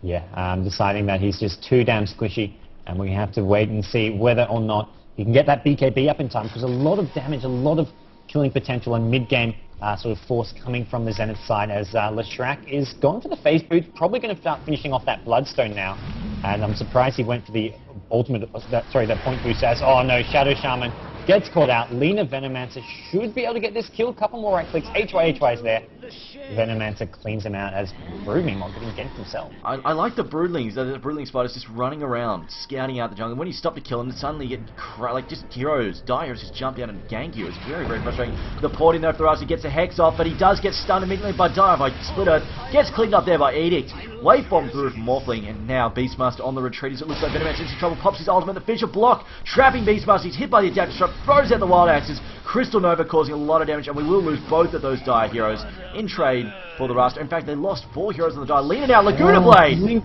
Yeah, deciding that he's just too damn squishy. And we have to wait and see whether or not he can get that BKB up in time. Because a lot of damage, a lot of killing potential and mid-game sort of force coming from the Zenith side as Leshrac is gone for the phase boot, probably going to start finishing off that Bloodstone now. And I'm surprised he went for the ultimate, that point boost as, oh no, Shadow Shaman gets caught out. Lina Venomancer should be able to get this kill. Couple more right clicks. HY is there. Venomancer cleans him out as Brood, meanwhile, getting ganked himself. I like the Broodlings. The Broodling spiders just running around, scouting out the jungle. When you stop to kill them, suddenly you get like just heroes, die heroes just jump down and gank you. It's very, very frustrating. The port in there, Thrasher gets a Hex off, but he does get stunned immediately by Dire, by Split Earth. Gets cleaned up there by Edict. Wave bomb through from Morphling, and now Beastmaster on the retreat as it looks like Venomancer's in trouble. Pops his ultimate, the Fisher block, trapping Beastmaster. He's hit by the Adaptive Strike, throws out the Wild Axes. Crystal Nova causing a lot of damage, and we will lose both of those Dire heroes in trade for the Rasta. In fact, they lost 4 heroes on the Dire. Lina now, Laguna Blade!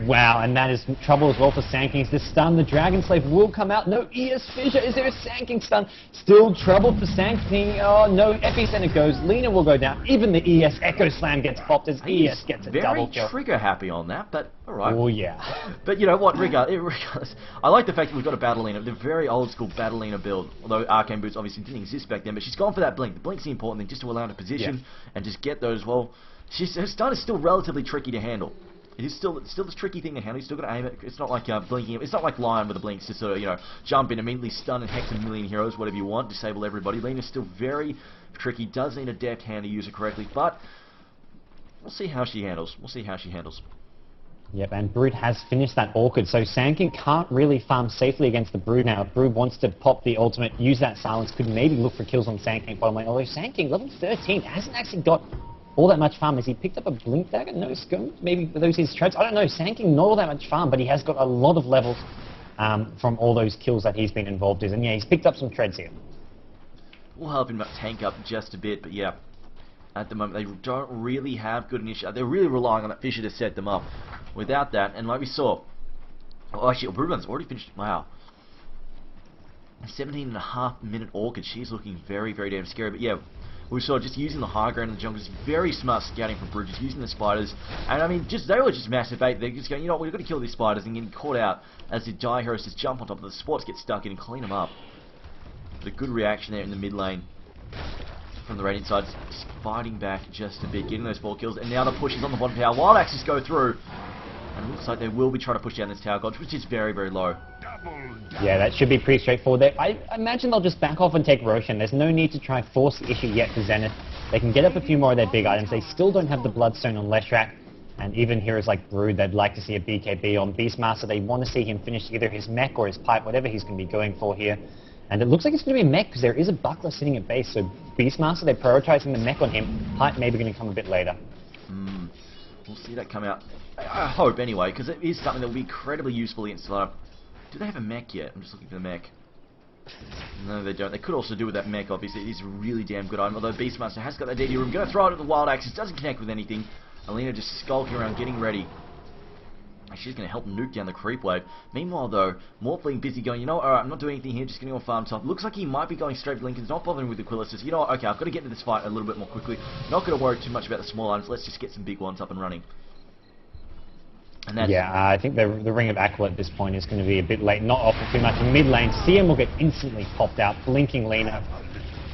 Wow, and that is trouble as well for Sankings. The stun, the Dragon Slave will come out. No ES Fissure. Is there a Sanking stun? Still trouble for Sanking. Oh, no Epicenter goes. Lina will go down. Even the ES Echo Slam gets popped as ES gets a double kill. Very trigger happy on that, but alright. Oh, yeah. But you know what, regardless, I like the fact that we've got a Battle Lina, the very old school Battle Lina build, although Arcane Boots obviously didn't exist back then, but she's gone for that Blink. The Blink's the important thing, just to allow her to position and just get those, well, her stun is still relatively tricky to handle. It is still this tricky thing to handle. You still got to aim it. It's not like blinking. It's not like Lion with the blinks to sort of jump in, immediately stun and hex a million heroes, whatever you want, disable everybody. Lina's still very tricky. Does need a deft hand to use it correctly, but we'll see how she handles. Yep, and Brood has finished that Orchid, so Sanking can't really farm safely against the Brood now. If Brood wants to pop the ultimate, use that silence, could maybe look for kills on Sanking bottom lane, although Sanking, level 13, hasn't actually got all that much farm. Has he picked up a Blink Dagger? No Scum? Maybe those his traits? I don't know. Sanking, not all that much farm, but he has got a lot of levels from all those kills that he's been involved in. And yeah, he's picked up some treads here. We'll help him tank up just a bit, but yeah, at the moment they don't really have good initiative. They're really relying on that Fisher to set them up. Without that, and like we saw, oh actually, Bruban's already finished. Wow. 17.5-minute Orchid. She's looking very, very damn scary. But yeah, we saw just using the high ground in the jungle, just very smart scouting from Brood, just using the spiders. And I mean, they were just massive bait. They're just going, you know what, we've got to kill these spiders, and getting caught out as the Dire heroes just jump on top of the sports, get stuck in and clean them up. But a good reaction there in the mid lane from the Radiant side, just fighting back just a bit, getting those 4 kills. And now the push is on the bottom tower. Wild Axes go through. And it looks like they will be trying to push down this tower gauge, which is very, very low. Yeah, that should be pretty straightforward. I imagine they'll just back off and take Roshan. There's no need to try and force the issue yet for Zenith. They can get up a few more of their big items. They still don't have the Bloodstone on Leshrac. And even heroes like Brood, they'd like to see a BKB on Beastmaster. They want to see him finish either his mech or his pipe, whatever he's going to be going for here. And it looks like it's going to be a mech because there is a buckler sitting at base. So Beastmaster, they're prioritizing the mech on him. Pipe maybe going to come a bit later. We'll see that come out. I hope anyway, because it is something that will be incredibly useful against the. Do they have a mech yet? I'm just looking for the mech. No, they don't. They could also do with that mech, obviously. It is a really damn good item, although Beastmaster has got that DD room. Going to throw it at the Wild Axes. Doesn't connect with anything. Alina just skulking around, getting ready. She's going to help nuke down the creep wave. Meanwhile, though, Morphling busy going, you know, alright, I'm not doing anything here, just going to go farm top. Looks like he might be going straight for Lincoln's, not bothering with the Quillis. Just, you know what, okay, I've got to get into this fight a little bit more quickly. Not going to worry too much about the small items. Let's just get some big ones up and running. And that's I think the Ring of Aquila at this point is going to be a bit late, not offer too much in mid lane. CM will get instantly popped out, blinking Lina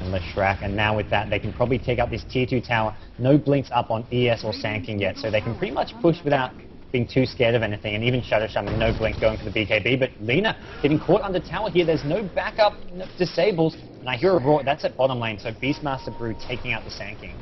and Leshrac, and now with that they can probably take out this tier 2 tower. No blinks up on ES or Sanking yet, so they can pretty much push without being too scared of anything, and even Shadow Shaman, no blink going for the BKB, but Lina getting caught under tower here. There's no backup, no disables, and I hear a roar. That's at bottom lane, so Beastmaster Brood taking out the Sanking.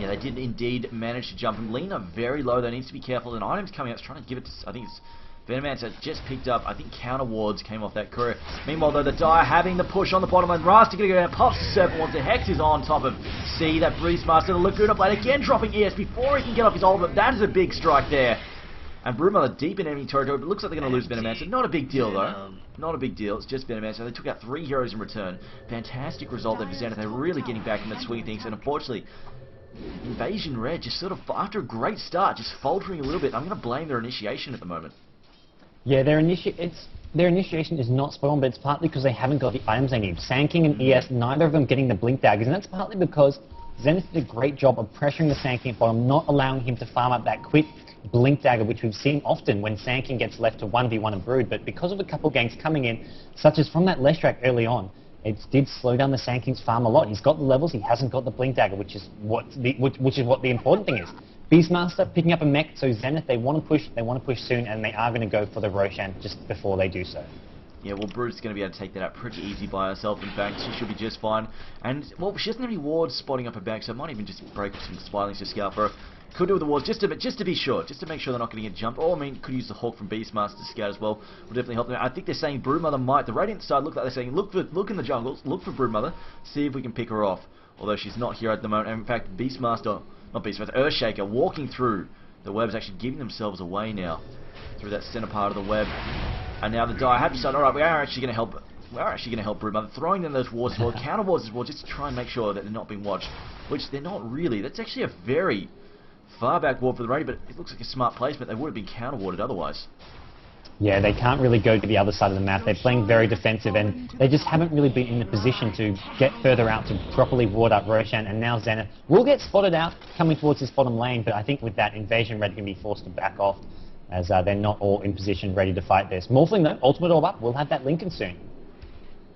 Yeah, they did indeed manage to jump him. Lina very low, though, needs to be careful. And items coming out, it's trying to give it to, I think it's Venomancer just picked up, I think counter wards came off that courier. Meanwhile, though, the Dire having the push on the bottom lane. Rasta going to go down, pops the Serpent once the Hex is on top of C. That Beastmaster, the Laguna Blade again dropping ES before he can get off his ultimate. That is a big strike there. And Broodmother deep in enemy territory, but it looks like they're going to lose Venomancer. Not a big deal, though. Not a big deal. It's just Venomancer. They took out 3 heroes in return. Fantastic result there for Zenith. They're really getting back in the swing of things. And unfortunately, Inv-Red just sort of, after a great start, just faltering a little bit. I'm going to blame their initiation at the moment. Yeah, their initiation is not spot on, but it's partly because they haven't got the items they need. Sanking and ES, neither of them getting the blink daggers, and that's partly because Zenith did a great job of pressuring the Sanking at bottom, not allowing him to farm up that quick blink dagger, which we've seen often when Sanking gets left to 1v1 a Brood, but because of a couple ganks coming in, such as from that Leshrac early on, it did slow down the Sanking's farm a lot. He's got the levels, he hasn't got the blink dagger, which is what the important thing is. Beastmaster picking up a mech, so Zenith, they want to push soon, and they are going to go for the Roshan just before they do so. Yeah, well, Brood's going to be able to take that out pretty easy by herself. In fact, she should be just fine. And, well, she doesn't have any wards spotting up her back, so it might even just break some spiralings to scout for her. Could do with the wards, just to be sure, just to make sure they're not going to get jumped. Or, I mean, could use the Hawk from Beastmaster to scout as well. Will definitely help them. I think they're saying Broodmother might. The Radiant side look like they're saying, look in the jungles, look for Broodmother, see if we can pick her off. Although she's not here at the moment. And in fact, Earthshaker walking through the web is actually giving themselves away now through that center part of the web. And now the die have decided, alright, we are actually going to help. We're actually going to help Broodmother, throwing them those wards as well, counter wards as well, just to try and make sure that they're not being watched, which they're not really. That's actually a very far back ward for the Radiant, but it looks like a smart placement. They would have been counter warded otherwise. Yeah, they can't really go to the other side of the map. They're playing very defensive, and they just haven't really been in the position to get further out to properly ward up Roshan. And now Zenith will get spotted out coming towards this bottom lane, but I think with that, Inv-Red can be forced to back off, as they're not all in position ready to fight this. Morphling, though, ultimate orb up, will have that Lincoln soon.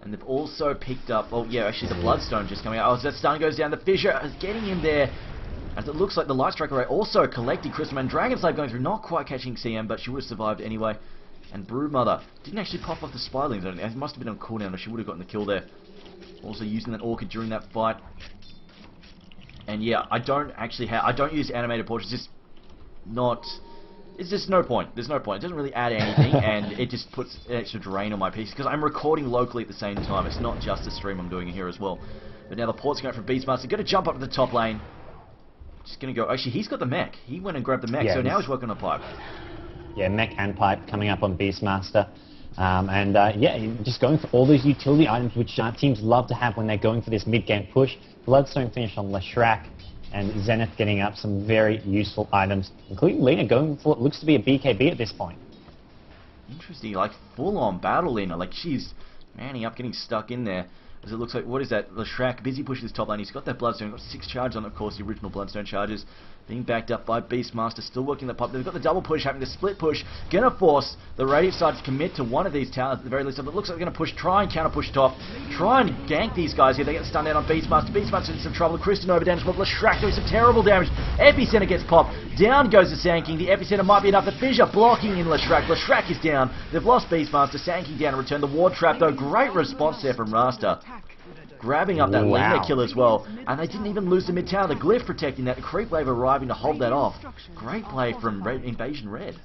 And they've also picked up, oh yeah, actually the Bloodstone just coming out. Oh, as that stun goes down, the Fissure is getting in there. As it looks like the Light Striker Ray also collecting Crystal Man. Dragon Slave going through, not quite catching CM, but she would have survived anyway. And Broodmother didn't actually pop off the Spiralings. It must have been on cooldown, or she would have gotten the kill there. Also using that Orchid during that fight. And yeah, I don't use animated portraits. It's just no point. There's no point. It doesn't really add anything, and it just puts an extra drain on my piece, because I'm recording locally at the same time. It's not just a stream I'm doing here as well. But now the port's going from Beastmaster. Going to jump up to the top lane. Just going to go... Actually, he's got the mech. He went and grabbed the mech, so now he's working on a pipe. Yeah, mech and pipe coming up on Beastmaster. Yeah, just going for all those utility items, which teams love to have when they're going for this mid-game push. Bloodstone finish on Leshrac, and Zenith getting up some very useful items, including Lina going for what looks to be a BKB at this point. Interesting, like full-on battle Lina, like she's manning up, getting stuck in there. As it looks like, what is that? Leshrac busy pushing his top lane. He's got that Bloodstone, got 6 charges on it, of course, the original Bloodstone charges. Being backed up by Beastmaster, still working the pop. They've got the double push, having the split push. Gonna force the Radiant side to commit to one of these towers at the very least. It looks like they're gonna push, try and counter push top. Try and gank these guys here. They get stunned down on Beastmaster. Beastmaster's in some trouble. Kristen over damage, but Leshrac doing some terrible damage. Epicenter gets popped. Down goes the Sand King. The Epicenter might be enough. The Fissure blocking in Leshrac. Leshrac is down. They've lost Beastmaster. Sand King down in return. The ward trap though. Great response there from Rasta. Grabbing up that Lina kill as well, and they didn't even lose the mid tower. The glyph protecting that, the creep wave arriving to hold that off. Great play from Inv-Red.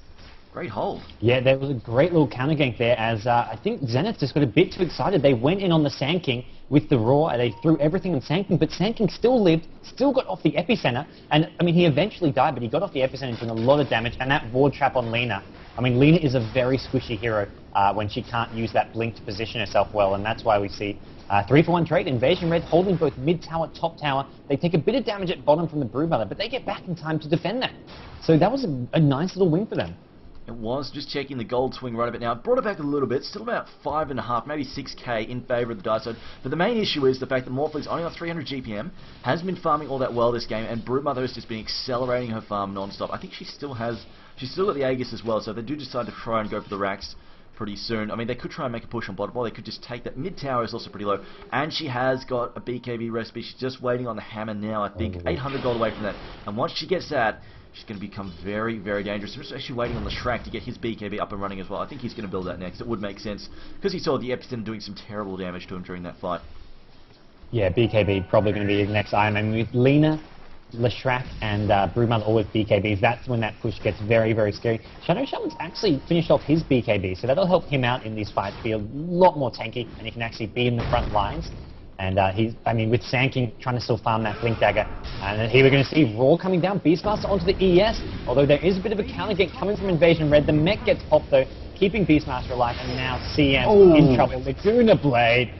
Great hold. Yeah, there was a great little counter gank there, as I think Zenith just got a bit too excited. They went in on the Sand King with the Roar, and they threw everything on Sand King, but Sand King still lived, still got off the Epicenter, and I mean, he eventually died, but he got off the Epicenter doing a lot of damage, and that ward trap on Lina. I mean, Lina is a very squishy hero when she can't use that blink to position herself well, and that's why we see 3-for-1 trade. Inv-Red holding both mid tower, top tower. They take a bit of damage at bottom from the Broodmother, but they get back in time to defend that. So that was a nice little win for them. It was, just checking the gold swing right a bit now. Brought it back a little bit, still about 5.5, maybe 6k in favour of the dice side. But the main issue is the fact that Morphling's only on 300 GPM, hasn't been farming all that well this game, and Broodmother has just been accelerating her farm non-stop. I think she's still got the Aegis as well, so if they do decide to try and go for the racks pretty soon. I mean, they could try and make a push on bottom, or they could just take that. Mid tower is also pretty low, and she has got a BKB recipe. She's just waiting on the hammer now, I think. 800 gold away from that, and once she gets that, she's going to become very, very dangerous. She's actually waiting on the Leshrac to get his BKB up and running as well. I think he's going to build that next. It would make sense, because he saw the Epicenter doing some terrible damage to him during that fight. Yeah, BKB probably going to be his next item. I mean, with Lina, Leshrac and Broodmother all with BKBs, that's when that push gets very, very scary. Shadow Shaman's actually finished off his BKB, so that'll help him out in these fights, be a lot more tanky, and he can actually be in the front lines. And I mean, with Sand King trying to still farm that Blink Dagger. And here we're going to see Roar coming down, Beastmaster onto the ES, although there is a bit of a counter gank coming from Inv-Red. The mech gets popped though, keeping Beastmaster alive, and now CM in trouble. Laguna Blade.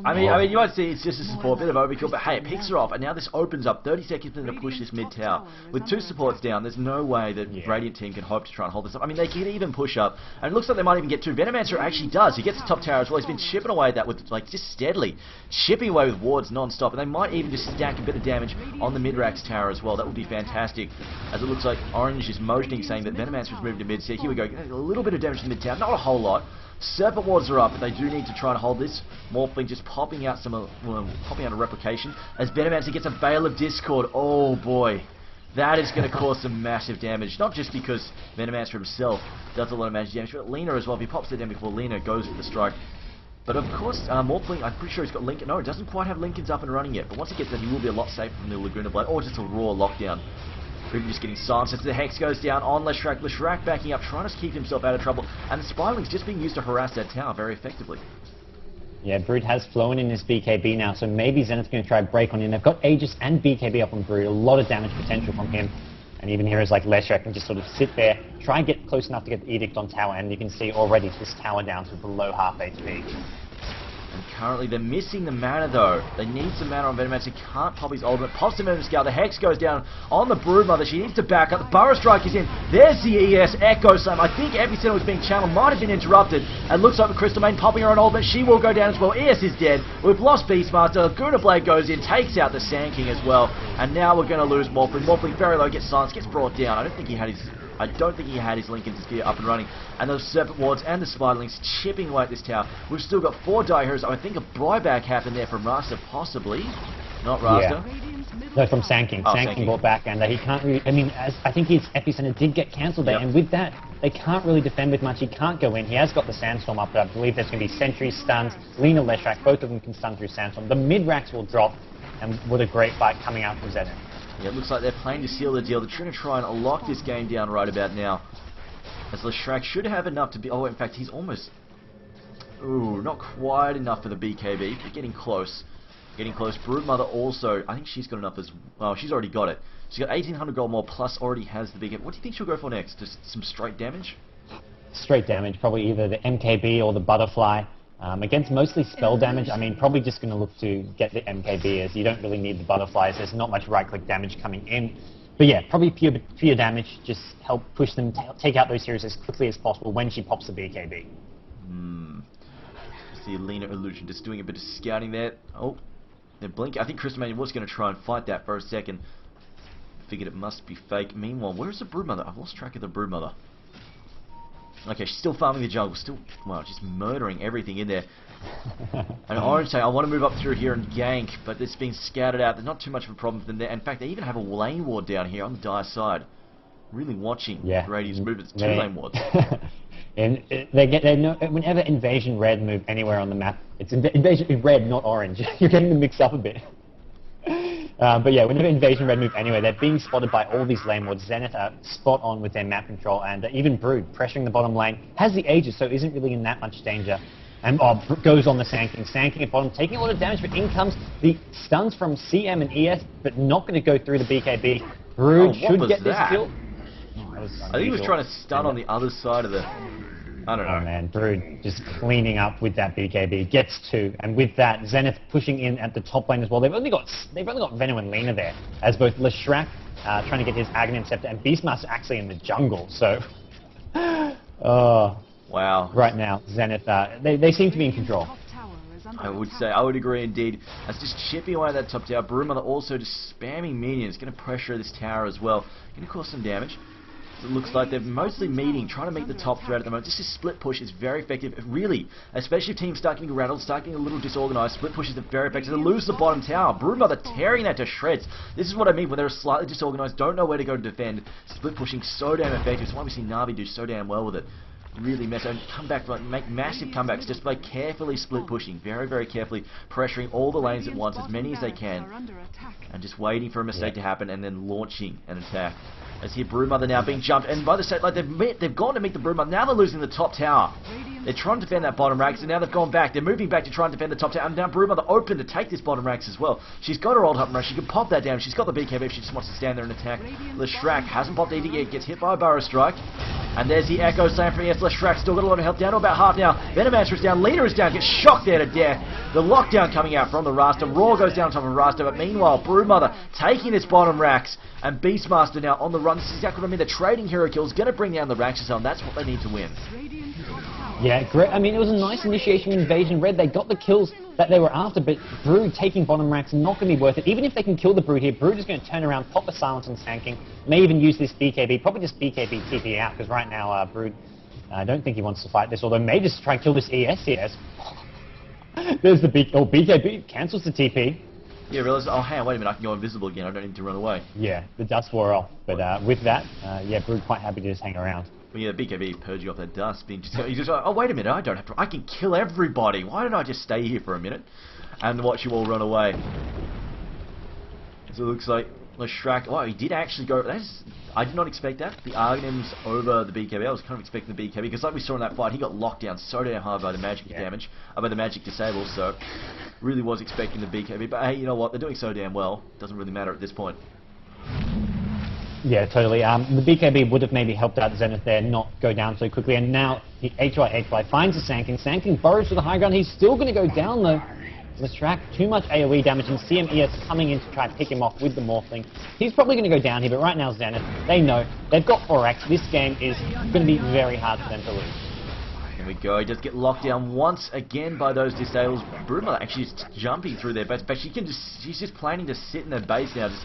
I mean, you might see it's just a support, a bit of overkill, but hey, it picks her off, and now this opens up 30 seconds for them to push this mid tower. With 2 supports down, there's no way that Radiant team can hope to try and hold this up. I mean, they can even push up, and it looks like they might even get 2. Venomancer actually does. He gets the top tower as well. He's been chipping away at that with, like, just steadily chipping away with wards non-stop, and they might even just stack a bit of damage on the mid-racks tower as well. That would be fantastic, as it looks like Orange is motioning, saying that Venomancer's moved to mid. So here we go, a little bit of damage to the mid tower, not a whole lot. Serpent wards are up, but they do need to try and hold this. Morphling just popping out a replication as Venomancer gets a Veil of Discord. Oh boy, That is going to cause some massive damage, not just because Venomancer himself does a lot of magic damage, but Lina as well. If he pops it down before Lina goes for the strike. But of course, Morphling, I'm pretty sure he's got Lincoln. No, it doesn't quite have Lincoln's up and running yet. But once he gets that, he will be a lot safer from the Laguna Blade, or just a raw lockdown. Ruben just getting silenced as the Hex goes down on Leshrac. Leshrac backing up, trying to keep himself out of trouble. And the Spiraling's just being used to harass that tower very effectively. Yeah, Brood has flown in his BKB now, so maybe Zenith's going to try to break on him. They've got Aegis and BKB up on Brood, a lot of damage potential from him. And even heroes like Leshrac can just sort of sit there, try and get close enough to get the Edict on tower, and you can see already this tower down to below half HP. And currently they're missing the mana though. They need some mana on Venomancer. Can't pop his ultimate. Pops the Venom Scale. The Hex goes down on the Broodmother. She needs to back up. The Burrow Strike is in. There's the ES Echo Slam. I think Epicenter was being channeled. Might have been interrupted. It looks like the Crystal Main popping her on ultimate. She will go down as well. ES is dead. We've lost Beastmaster. Laguna Blade goes in. Takes out the Sand King as well. And now we're going to lose Morphling. Morphling very low. Gets silenced. Gets brought down. I don't think he had his Lincoln's Spear up and running. And those Serpent Wards and the Spiderlings chipping away at this tower. We've still got 4 die heroes. I think a buyback happened there from Rasta, possibly. Not Rasta. Yeah. No, from Sand King. Oh, Sand King brought back, and he can't really... I mean, I think his Epicenter did get cancelled there, and with that, they can't really defend with much. He can't go in. He has got the Sandstorm up, but I believe there's going to be Sentry stuns. Lina, Leshrac, both of them can stun through Sandstorm. The mid-racks will drop, and with a great fight coming out from Zenith. Yeah, it looks like they're playing to seal the deal. They're trying to try and lock this game down right about now. As Leshrac should have enough to be... Oh, in fact, he's almost... Ooh, not quite enough for the BKB, but getting close. Getting close. Broodmother also... I think she's got enough as... Well, she's already got it. She's got 1,800 gold more, plus already has the BKB. What do you think she'll go for next? Just some straight damage? Straight damage, probably either the MKB or the Butterfly. Against mostly spell damage, I mean, probably just going to look to get the MKB, as you don't really need the Butterflies. There's not much right-click damage coming in. But yeah, probably pure damage, just help push them, take out those heroes as quickly as possible when she pops the BKB. See Lina Illusion just doing a bit of scouting there. Oh, they're blinking. I think Crystal Maiden was going to try and fight that for a second. Figured it must be fake. Meanwhile, where's the Broodmother? I've lost track of the Broodmother. Okay, she's still farming the jungle, still, well, just murdering everything in there. And Orange Tail, I want to move up through here and gank, but it's being scouted out. There's not too much of a problem for them there. In fact, they even have a lane ward down here on the dire side. Really watching Grady's movements. 2 lane wards. And whenever Invasion Red move anywhere on the map, it's Invasion Red, not Orange. You're getting them mixed up a bit. But yeah, whenever Invasion Red move anywhere, they're being spotted by all these lane wards. Zenith are spot on with their map control, and even Brood pressuring the bottom lane. Has the Aegis, so isn't really in that much danger. And goes on the Sand King. Sand King at bottom, taking a lot of damage, but in comes the stuns from CM and ES, but not going to go through the BKB. Brood should get this kill. I think he was trying to stun on the other side of the... I don't know. Oh man, Brood just cleaning up with that BKB. Gets 2, and with that, Zenith pushing in at the top lane as well. They've only got Venom and Lina there, as both Leshrac trying to get his Aghanim Scepter, and Beastmaster actually in the jungle. So, wow. Right now, Zenith, they seem to be in control. I would say, I would agree indeed. That's just chipping away at that top tower. Broodmother also just spamming minions, going to pressure this tower as well. Going to cause some damage. It looks like they're mostly meeting, trying to make the top threat at the moment. Just a split push is very effective, really, especially if teams start getting rattled, start getting a little disorganized. Split pushes are very effective. They lose the bottom tower. Broodmother tearing that to shreds. This is what I mean when they're slightly disorganized, don't know where to go to defend. Split pushing so damn effective. It's why we see Na'Vi do so damn well with it. Really mess and come back, like, make massive comebacks just by carefully split pushing, very, very carefully pressuring all the lanes at once, as many as they can, and just waiting for a mistake to happen and then launching an attack. As here, Broodmother now being jumped, and by the state, like they've gone to meet the Broodmother. Now they're losing the top tower. They're trying to defend that bottom rack, so now they've gone back. They're moving back to try and defend the top tower, and now Broodmother open to take this bottom racks as well. She's got her old up and rush. She can pop that down. She's got the BKB if she just wants to stand there and attack. Leshrac hasn't popped anything yet. Gets hit by a Burrow Strike. And there's the Echo Slam from ES. Leshrac still got a lot of health, down to about half now. Venomancer is down, Lina is down, gets shocked there to death. The lockdown coming out from the Rasta. Raw goes down on top of Rasta, but meanwhile, Broodmother taking its bottom racks. And Beastmaster now on the run. This is exactly what I mean. They're trading hero kills, going to bring down the racks as well, and that's what they need to win. Yeah, great. I mean, it was a nice initiation Invasion Red. They got the kills that they were after, but Brood taking bottom racks not going to be worth it. Even if they can kill the Brood here, Brood is going to turn around, pop the silence on Sand King, may even use this BKB, probably just BKB TP out, because right now Brood, I don't think he wants to fight this, although may just try and kill this ES. There's the BKB, cancels the TP. Yeah, realised, oh hey, wait a minute, I can go invisible again, I don't need to run away. Yeah, the dust wore off, but with that, yeah, Brood quite happy to just hang around. Well, yeah, BKB purging off that dust, he's just like, oh wait a minute, I don't have to, I can kill everybody, why don't I just stay here for a minute and watch you all run away? So it looks like Leshrac, oh, he did actually go, I did not expect that, the Argonim's over the BKB, I was kind of expecting the BKB, because like we saw in that fight, he got locked down so damn hard by the magic damage, by the magic disable, so really was expecting the BKB, but hey, you know what, they're doing so damn well, doesn't really matter at this point. Yeah, totally. The BKB would have maybe helped out Zenith there, not go down so quickly, and now the HY finds a Sanking. Sanking burrows to the high ground, he's still going to go down though. Leshrac, too much AoE damage, and CMES coming in to try and pick him off with the Morphling. He's probably going to go down here, but right now Zenith, they know, they've got 4x, this game is going to be very hard for them to lose. Here we go, he does get locked down once again by those disables. Broodmother actually is jumping through their base, but she's just planning to sit in their base now, just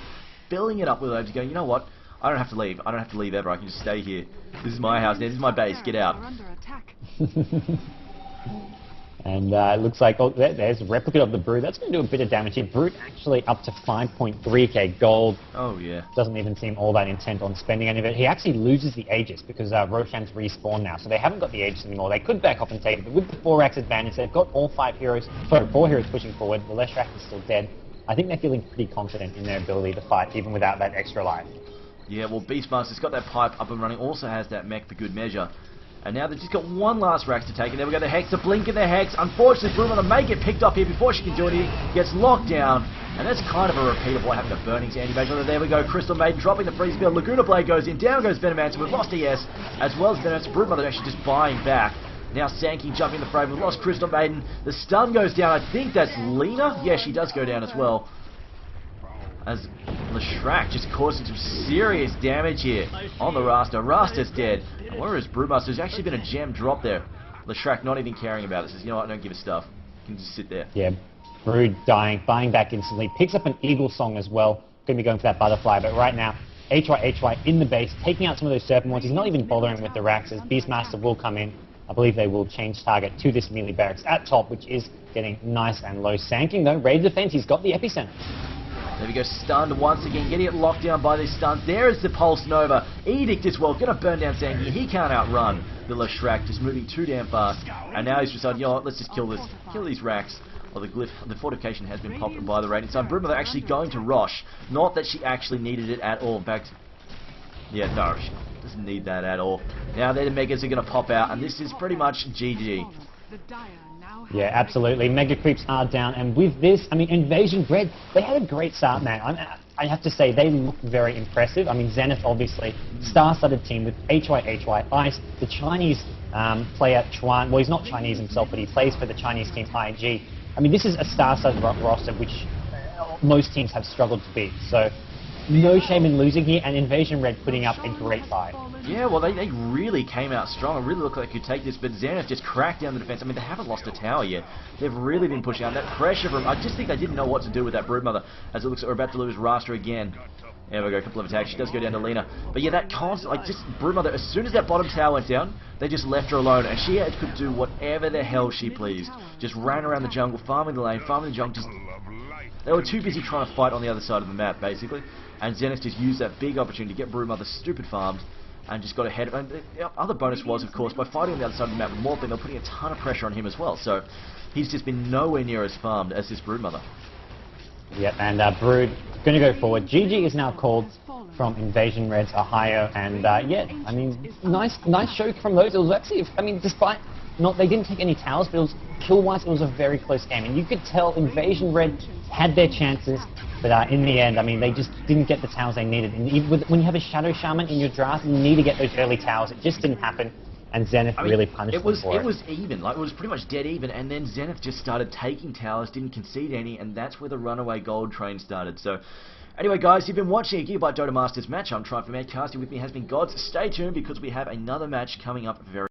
filling it up with waves, going, you know what, I don't have to leave, I don't have to leave ever, I can just stay here. This is my house, this is my base, get out. And it looks like, oh, there's a replica of the Brood. That's going to do a bit of damage here. Brood actually up to 5.3k gold. Oh, yeah. Doesn't even seem all that intent on spending any of it. He actually loses the Aegis because Roshan's respawned now, so they haven't got the Aegis anymore. They could back off and take it, but with the 4x advantage, they've got all 4 heroes pushing forward. The Leshrac is still dead. I think they're feeling pretty confident in their ability to fight, even without that extra life. Yeah, well, Beastmaster's got that pipe up and running, also has that mech for good measure. And now they've just got one last Rax to take, and there we go, the Hex, the blink of the Hex. Unfortunately, Broodmother may get picked up here before she can do anything, gets locked down, and that's kind of a repeat of what happened to Burning's anti-evasion. There we go, Crystal Maiden dropping the freeze field, Laguna Blade goes in, down goes Venomancer, we've lost ES, as well as Venomancer. Broodmother actually just buying back. Now Sankey jumping in the frame, we've lost Crystal Maiden, the stun goes down, I think that's Lena? Yeah, she does go down as well. As Leshrac just causing some serious damage here on the Rasta. Rasta's dead. And whereas Broodmaster, there's actually been a gem drop there. Leshrac not even caring about it. Says, you know what, I don't give a stuff. You can just sit there. Yeah, Brood dying, buying back instantly. Picks up an Eagle Song as well. Going to be going for that Butterfly, but right now, HY in the base, taking out some of those Serpent ones. He's not even bothering with the Raxes. Beastmaster will come in. I believe they will change target to this melee barracks at top, which is getting nice and low. Sanking though, Raid Defense, he's got the Epicenter. There we go, stunned once again, getting it locked down by these stuns. There is the Pulse Nova. Edict as well, gonna burn down Sanky. He can't outrun the Leshrac, just moving too damn fast. And now he's decided, you know what, let's just kill these racks. Well, the glyph, the fortification has been popped by the Radiant Sun. Broodmother actually going to Rosh. Not that she actually needed it at all. In fact, yeah, no, she doesn't need that at all. Now the Megas are gonna pop out, and this is pretty much GG. Yeah, absolutely. Mega creeps are down, and with this, I mean, Inv-Red, they had a great start, man. I have to say, they look very impressive. I mean, Zenith, obviously, star-studded team with HY, Ice, the Chinese player, Chuan, well, he's not Chinese himself, but he plays for the Chinese team, IG. I mean, this is a star-studded roster, which most teams have struggled to beat. So, no shame in losing here, and Inv-Red putting up a great fight. Yeah, well, they really came out strong. It really looked like they could take this, but Zenith just cracked down the defense. I mean, they haven't lost a tower yet. They've really been pushing out that pressure from... I just think they didn't know what to do with that Broodmother, as it looks like we're about to lose Rasta again. There we go, a couple of attacks. She does go down to Lena. But yeah, that constant, like, just Broodmother, as soon as that bottom tower went down, they just left her alone, and she could do whatever the hell she pleased. Just ran around the jungle, farming the lane, farming the jungle, just... They were too busy trying to fight on the other side of the map, basically. And Zenith just used that big opportunity to get Broodmother stupid farmed, and just got ahead. And the other bonus was, of course, by fighting on the other side of the map with Morphling, they're putting a ton of pressure on him as well. So he's just been nowhere near as farmed as this Broodmother. Yep, and Brood going to go forward. GG is now called from Inv-Red's Ohio, and yeah, I mean, nice show from those. It was actually, I mean, despite they didn't take any towers, but it was kill-wise, it was a very close game, and you could tell Inv-Red had their chances. But in the end, I mean, they just didn't get the towers they needed. And even when you have a Shadow Shaman in your draft, you need to get those early towers. It just didn't happen, and Zenith really punished them for it. It was even, like, it was pretty much dead even, and then Zenith just started taking towers, didn't concede any, and that's where the runaway gold train started. So, anyway, guys, you've been watching a Gigabyte Dota Masters match. I'm trying for Madcasting. With me has been Gods. Stay tuned, because we have another match coming up very